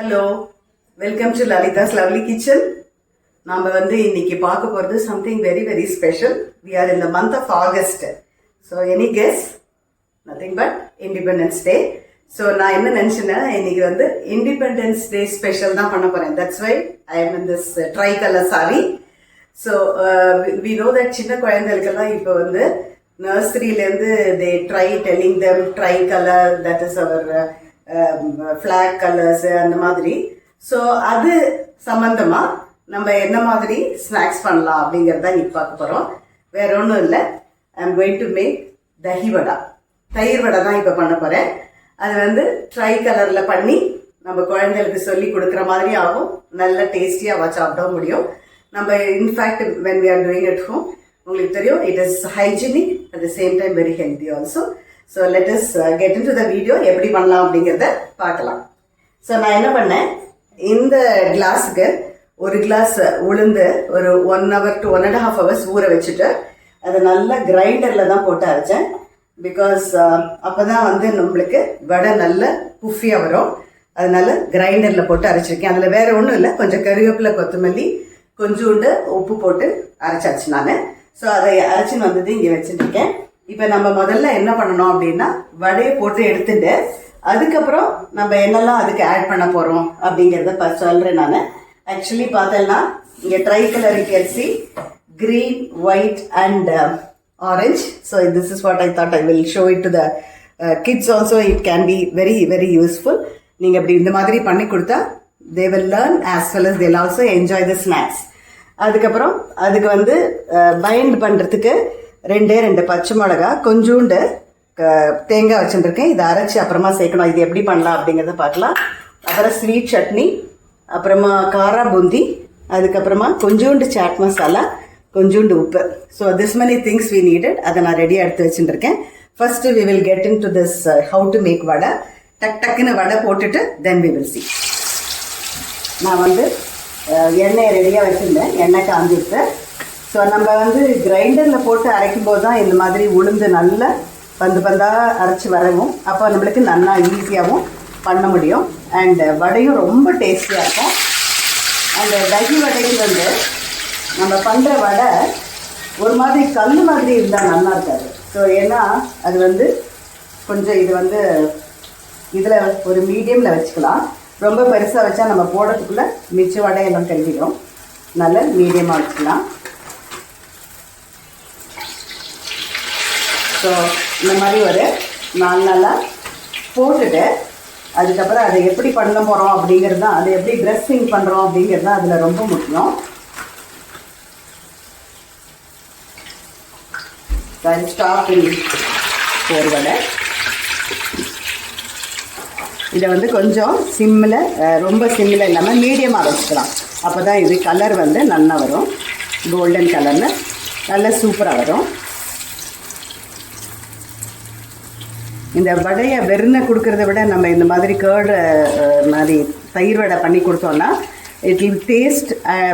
Hello, welcome to Lalitha's lovely kitchen. நாம இன்னைக்கு பார்க்க போறது something very very special. We are in the month of August. So any guess? Nothing but independence day. So நான் என்ன நினைச்சேன்னா இன்னைக்கு இண்டிபெண்டன்ஸ் டே ஸ்பெஷல் தான் பண்ண போறேன். That's why I am in this tricolour sari. So we know that சின்ன குழந்தைகளுக்கெல்லாம் இப்போ நர்சரியிலேருந்து they try telling them tricolour, that is our flag colours அந்த மாதிரி. ஸோ அது சம்பந்தமா நம்ம என்ன மாதிரி ஸ்நாக்ஸ் பண்ணலாம் அப்படிங்கிறத இன்னைக்கு பார்க்க போகிறோம். வேற ஒன்றும் இல்லை, I am going to make dahi vada, தயிர் வடை தான் இப்போ பண்ண போகிறேன். அது ட்ரை கலரில் பண்ணி நம்ம குழந்தைகளுக்கு சொல்லி கொடுக்குற மாதிரி ஆகும். நல்ல டேஸ்டியாக சாப்பிட முடியும். நம்ம in fact when we are doing at home, உங்களுக்கு தெரியும், it is hygienic at the same time very healthy also. So let us get into the video. எப்படி பண்ணலாம் அப்படிங்கிறத பார்க்கலாம். ஸோ நான் என்ன பண்ணேன், இந்த கிளாஸுக்கு ஒரு கிளாஸ் உளுந்து ஒரு 1 hour to 1.5 hours ஊற வச்சுட்டு அதை நல்லா கிரைண்டரில் தான் போட்டு அரைச்சேன். பிகாஸ் அப்போ தான் நம்மளுக்கு வடை நல்ல புஃபியாக வரும். அதனால கிரைண்டரில் போட்டு அரைச்சிருக்கேன். அதில் வேற ஒன்றும் இல்லை, கொஞ்சம் கருவேப்பிலை, கொத்தமல்லி, கொஞ்சோண்டு உப்பு போட்டு அரைச்சாச்சு நான். ஸோ அதை அரைச்சின்னு வந்தது இங்கே வச்சுருக்கேன். இப்போ நம்ம முதல்ல என்ன பண்ணணும் அப்படின்னா, வடையை போட்டு எடுத்துட்டு அதுக்கப்புறம் நம்ம என்னெல்லாம் அதுக்கு ஆட் பண்ண போகிறோம் அப்படிங்கிறத சொல்கிறேன் நான். ஆக்சுவலி பார்த்தேன்னா இங்கே ட்ரை கலர் அரிசி, green, white and orange. So this is what I thought I will show it to the kids also. It can be very very useful. நீங்கள் இப்படி இந்த மாதிரி பண்ணி கொடுத்தா they will learn as well as they will also enjoy the snacks. அதுக்கப்புறம் அதுக்கு find பண்ணுறதுக்கு 2 பச்சை மிளகா, கொஞ்சோண்டு தேங்காய் வச்சுருக்கேன். இதை அரைச்சி அப்புறமா சேர்க்கணும். இது எப்படி பண்ணலாம் அப்படிங்கிறத பார்க்கலாம். அப்புறம் ஸ்வீட் சட்னி, அப்புறமா காரா பூந்தி, அதுக்கப்புறமா கொஞ்சோண்டு சாட் மசாலா, கொஞ்சோண்டு உப்பு. So this many things we needed. அதை நான் ரெடியாக எடுத்து வச்சுருக்கேன். First we will get into this how to make vada. டக்குன்னு வடை போட்டுட்டு தென் வி வில் சி. நான் எண்ணெயை ரெடியாக வச்சுருந்தேன். எண்ணெய் காஞ்சிட்டு, ஸோ நம்ம கிரைண்டரில் போட்டு அரைக்கும் போது தான் இந்த மாதிரி உளுந்து நல்லா பந்தாக அரைச்சி வரவும், அப்போ நம்மளுக்கு நல்லா ஈஸியாகவும் பண்ண முடியும். அண்ட் வடையும் ரொம்ப டேஸ்டியாக இருக்கும். அந்த தகி வடைக்கு நம்ம பண்ணுற வடை ஒரு மாதிரி கல் மாதிரி இருந்தால் நல்லா இருக்காது. ஸோ ஏன்னா அது கொஞ்சம் இது இதில் ஒரு மீடியமில் வச்சுக்கலாம். ரொம்ப பெருசாக வச்சா நம்ம போடுறதுக்குள்ளே மிச்ச வடையெல்லாம் கழுவிடும். நல்ல மீடியமாக வச்சுக்கலாம். ஸோ இந்த மாதிரி ஒரு 4 நாளாக போட்டுட்டு அதுக்கப்புறம் அதை எப்படி பண்ண போகிறோம் அப்படிங்கிறது தான், அதை எப்படி ட்ரெஸ்ஸிங் பண்ணுறோம் அப்படிங்கிறது தான் அதில் ரொம்ப முக்கியம். ஸ்டாப் ஒரு வடை. இதை கொஞ்சம் சிம்மில், ரொம்ப சிம்மில் இல்லாமல் மீடியமாக வச்சுக்கலாம். அப்போ தான் இது கலர் நல்லா வரும். கோல்டன் கலரில் நல்லா சூப்பராக வரும். இந்த வடையை வெறுனை கொடுக்கறத விட நம்ம இந்த மாதிரி கேர்டு மாதிரி தயிர் வடை பண்ணி கொடுத்தோன்னா it will taste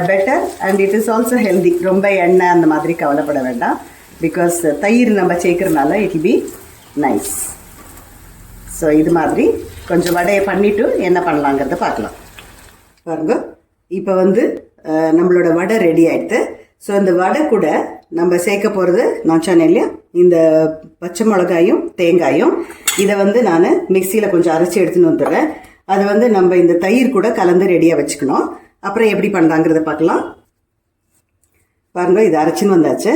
better and it is also healthy. ரொம்ப எண்ணெய் அந்த மாதிரி கவலைப்பட வேண்டாம். பிகாஸ் தயிர் நம்ம சேர்க்கறதுனால it will be nice. So இது மாதிரி கொஞ்சம் வடையை பண்ணிவிட்டு என்ன பண்ணலாங்கிறத பார்க்கலாம். பாருங்க, இப்போ நம்மளோட வடை ரெடி ஆகிடுது. ஸோ இந்த வடை கூட நம்ம சேர்க்க போகிறது நான் சொன்னேன் இல்லையா, இந்த பச்சை மிளகாயும் தேங்காயும். இதை நான் மிக்சியில் கொஞ்சம் அரைச்சி எடுத்துன்னு வந்துடுறேன். அது நம்ம இந்த தயிர் கூட கலந்து ரெடியாக வச்சுக்கணும். அப்புறம் எப்படி பண்ணலாங்கிறத பார்க்கலாம். பாருங்கள், இதை அரைச்சின்னு வந்தாச்சு.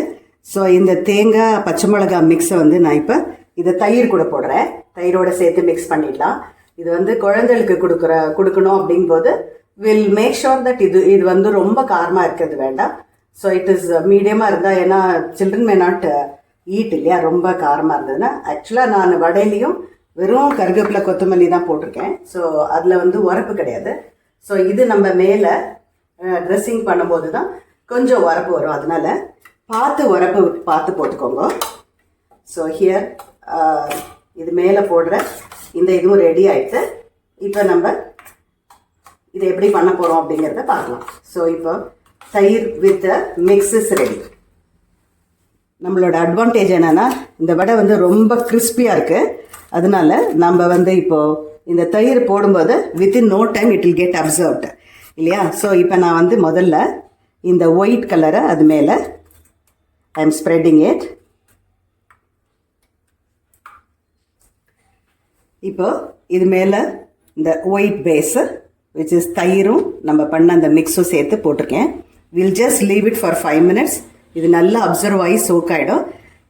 ஸோ இந்த தேங்காய் பச்சை மிளகா மிக்ஸை நான் இப்போ இதை தயிர் கூட போடுறேன். தயிரோட சேர்த்து மிக்ஸ் பண்ணிடலாம். இது குழந்தைகளுக்கு கொடுக்கணும் அப்படிங்கும்போது வில் மேக் ஷோர் தட் இது ரொம்ப காரமாக இருக்கிறது வேண்டாம். ஸோ இட் இஸ் மீடியமாக இருந்தால், ஏன்னா சில்ட்ரன் மே நாட் ஈட் இல்லையா ரொம்ப காரமாக இருந்ததுன்னா. ஆக்சுவலாக நான் வடையிலையும் வெறும் கருவேப்பிலை, கொத்தமல்லி தான் போட்டிருக்கேன். ஸோ அதில் உரப்பு கிடையாது. ஸோ இது நம்ம மேலே ட்ரெஸ்ஸிங் பண்ணும்போது தான் கொஞ்சம் உரப்பு வரும். அதனால் உரப்பு பார்த்து போட்டுக்கோங்க. ஸோ ஹியர் இது மேலே போடுற இந்த இதுவும் ரெடி ஆகிடுச்சு. இப்போ நம்ம இதை எப்படி பண்ண போகிறோம் அப்படிங்கிறத பார்க்கலாம். ஸோ இப்போ தயிர் வித் மிக்ஸ் இஸ் ரெடி. நம்மளோட அட்வான்டேஜ் என்னென்னா, இந்த வடை ரொம்ப கிறிஸ்பியாக இருக்குது. அதனால நம்ம இப்போது இந்த தயிர் போடும்போது within no time it will get absorbed இல்லையா. ஸோ இப்போ நான் வந்து முதல்ல இந்த ஒயிட் கலரை அது மேலே ஐ எம் ஸ்ப்ரெட்டிங் இட். இப்போ இது மேலே இந்த ஒயிட் பேஸு விச் இஸ் தயிரும் நம்ம பண்ண அந்த மிக்ஸும் சேர்த்து போட்டிருக்கேன். Will just leave it for 5 minutes. இது நல்லா அப்சர்வ் ஆகி சோக் ஆகிடும்.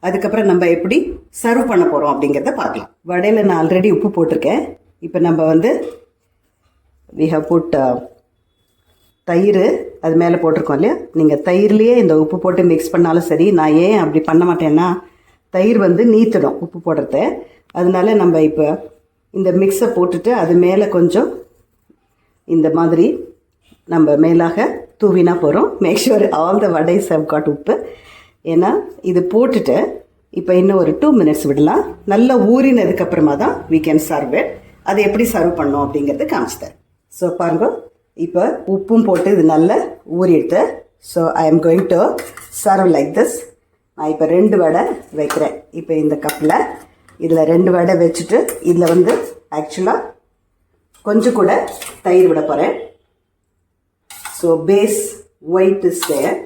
அதுக்கப்புறம் நம்ம எப்படி சர்வ் பண்ண போகிறோம் அப்படிங்கிறத பார்க்கலாம். வடையில் நான் ஆல்ரெடி உப்பு போட்டிருக்கேன். இப்போ நம்ம வந்து வி ஹவ் புட் தயிர் அது மேலே போட்டிருக்கோம் இல்லையா. நீங்கள் தயிர்லேயே இந்த உப்பு போட்டு மிக்ஸ் பண்ணாலும் சரி. நான் ஏன் அப்படி பண்ண மாட்டேன்னா தயிர் வந்து நீத்திடும் உப்பு போடுறத. அதனால நம்ம இப்போ இந்த மிக்ஸை போட்டுட்டு அது மேலே கொஞ்சம் இந்த மாதிரி நம்ம மேலாக தூவினா போகிறோம். Make sure all the vadas have got uppu. ஏன்னா இது போட்டுட்டு இப்போ இன்னும் ஒரு 2 minutes விடலாம். நல்லா ஊறினதுக்கப்புறமா தான் we can serve it. அதை எப்படி சர்வ் பண்ணோம் அப்படிங்கிறது காமிச்சிட்டேன். ஸோ பாருங்க, இப்போ உப்பும் போட்டு இது நல்லா ஊறிடுது. So I am going to serve like this. நான் இப்போ 2 வடை வைக்கிறேன். இப்போ இந்த கப்பில் இதில் 2 வடை வச்சுட்டு இதில் வந்து ஆக்சுவலாக கொஞ்சம் கூட தயிர் விட போகிறேன். So base white is there.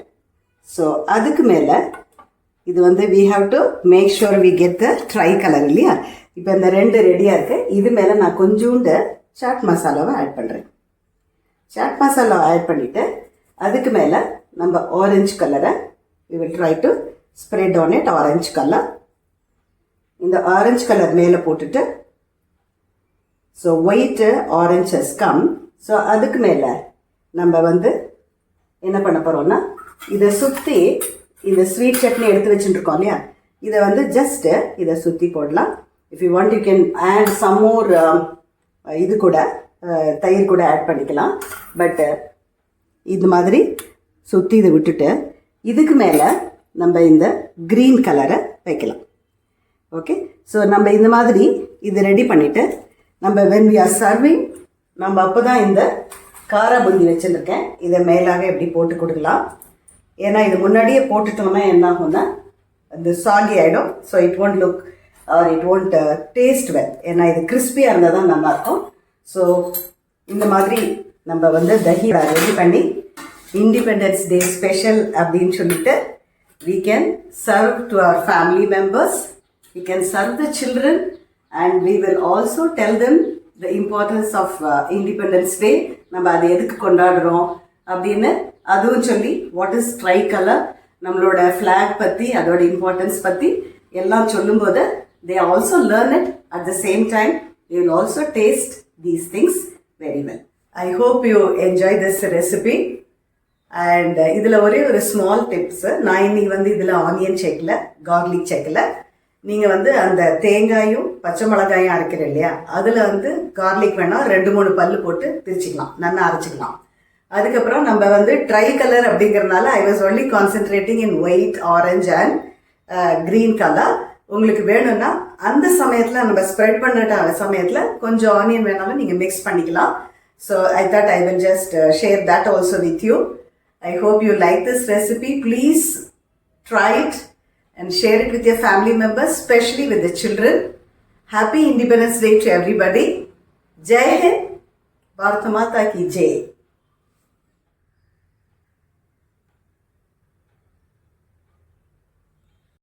So அதுக்கு மேலே இது வந்து we have to make sure we get the tri color இல்லையா. இப்போ இந்த 2 ரெடியாக இருக்குது. இது மேலே நான் கொஞ்சோண்டு சாட் மசாலாவை ஆட் பண்ணுறேன். சாட் மசாலாவை ஆட் பண்ணிவிட்டு அதுக்கு மேலே நம்ம ஆரஞ்சு கலரை we will try to spread on it. Orange colour, இந்த ஆரஞ்சு கலர் மேலே போட்டுட்டு so white orange has come. So அதுக்கு மேலே நம்ம வந்து என்ன பண்ண போகிறோம்னா இதை சுற்றி இந்த ஸ்வீட் சட்னி எடுத்து வச்சுட்டுருக்கோம் இல்லையா. இதை வந்து ஜஸ்ட்டு இதை சுற்றி போடலாம். If you want you can add some more இது கூட தயிர் கூட ஆட் பண்ணிக்கலாம். பட்டு இது மாதிரி சுற்றி இதை விட்டுட்டு இதுக்கு மேலே நம்ம இந்த க்ரீன் கலரை வைக்கலாம். ஓகே, ஸோ நம்ம இந்த மாதிரி இது ரெடி பண்ணிவிட்டு நம்ம when we are serving நம்ம அப்போ தான் இந்த காரா பூந்தி வச்சுருக்கேன் இதை மேலாக எப்படி போட்டு கொடுக்கலாம். ஏன்னா இது முன்னாடியே போட்டுட்டோம்னா என்ன ஆகும்னா அது சாகி ஆகிடும். So it won't look R it won't taste well. ஏன்னா இது கிறிஸ்பியாக இருந்தால் தான் நல்லாயிருக்கும். ஸோ இந்த மாதிரி நம்ம வந்து தஹி ரெடி பண்ணி இண்டிபெண்டன்ஸ் டே ஸ்பெஷல் அப்படின்னு சொல்லிட்டு we can serve to our family members, we can serve the children, and we will also tell them the importance of Independence Day. நம்ம அதை எதுக்கு கொண்டாடுறோம் அப்படின்னு அதுவும் சொல்லி வாட் இஸ் ட்ரை கலர், நம்மளோட ஃப்ளாக் பற்றி அதோட இம்பார்ட்டன்ஸ் பற்றி எல்லாம் சொல்லும்போது they also learn it at the same time. They will also taste these things very well. I hope you enjoy this recipe. And இதில் ஒரே ஒரு ஸ்மால் டிப்ஸு. நான் இன்னைக்கு வந்து இதில் ஆனியன் சேர்க்கல, கார்லிக் சேர்க்கல. நீங்கள் வந்து அந்த தேங்காயும் பச்சை மிளகாயும் அரைக்கிறேன் இல்லையா, அதில் வந்து கார்லிக் வேணால் 2-3 பல்லு போட்டு பிரிச்சுக்கலாம், நல்லா அரைச்சிக்கலாம். அதுக்கப்புறம் நம்ம வந்து ட்ரை கலர் அப்படிங்கிறதுனால I was only concentrating in white, orange and green colour. உங்களுக்கு வேணும்னா அந்த சமயத்தில் நம்ம ஸ்ப்ரெட் பண்ண சமயத்தில் கொஞ்சம் ஆனியன் வேணாலும் நீங்கள் மிக்ஸ் பண்ணிக்கலாம். So I thought I will just share that also with you. I hope you like this recipe. Please try it and share it with your family members, especially with the children. Happy Independence Day to everybody. Jai Hind. Bharat Mata ki Jai.